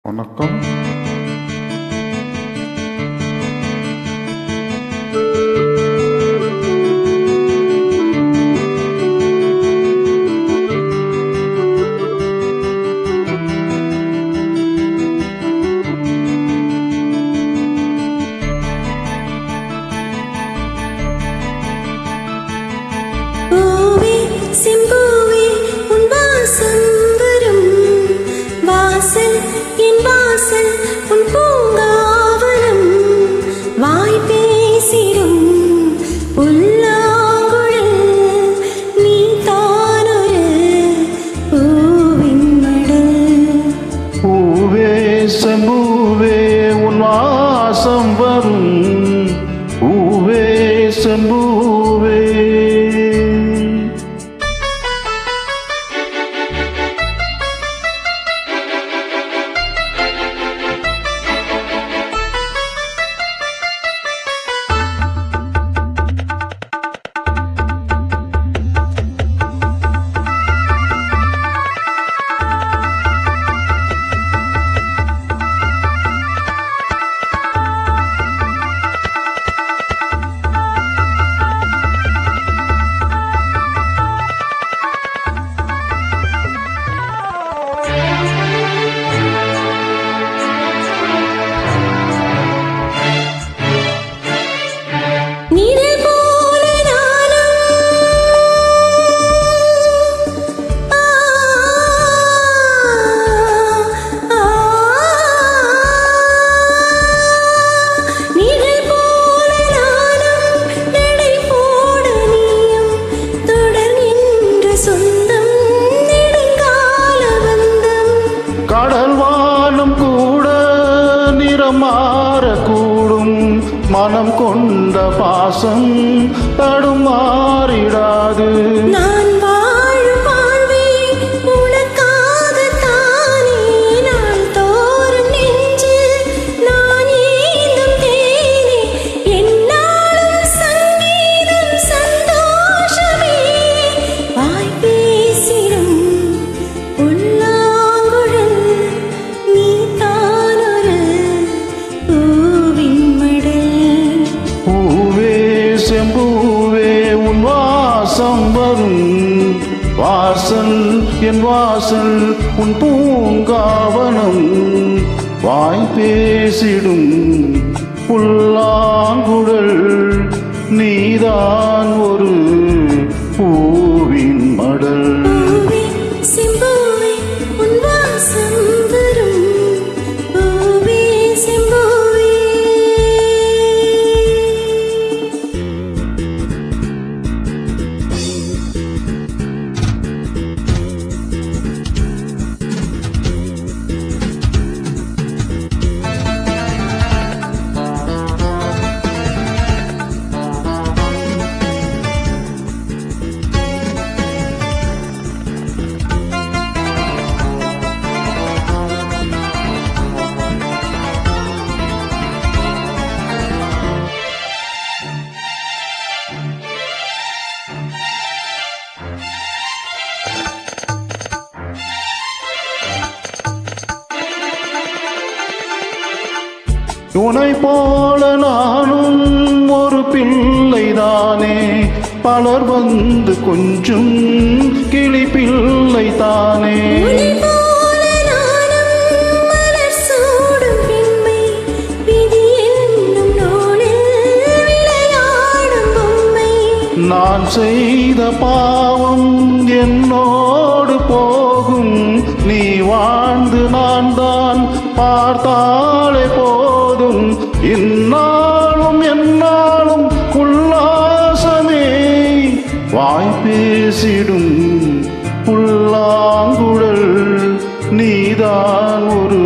வணக்கம். செம்பூவே உன் வாசம் வரும் பூவே செம்பூவே. மாறக்கூடும் மனம் கொண்ட பாசம் தடுமாறிடாது. நான் வாழும் வாழ்வே உனக்காகத்தானே, நான் தோறும் நெஞ்சில் நான் ஏந்தும் தேனே, என்னாலும் சங்கீதம் சந்தோஷமே. வாய் பேசிடும் புல்லாங்குழல் நீ தானொரு செம்பூவே உன் வாசம் வரும் வாசல் என் வாசல் உன் பூங்காவனம். வாய் பேசிடும் புல்லாங்குழல் நீதான் ஒரு பூவின் மடல். உனை போல நானும் ஒரு பிள்ளைதானே, பலர் வந்து கொஞ்சம் கிளி பிள்ளைதானே. நான் செய்த பாவம் என்னோடு போகும், நீ வாழ்ந்து நான் தான் பார்த்தாலே போதும். இந்நாளும் எந்நாளும் உல்லாசமே. வாய் பேசிடும் புல்லாங்குழல் நீதான் ஒரு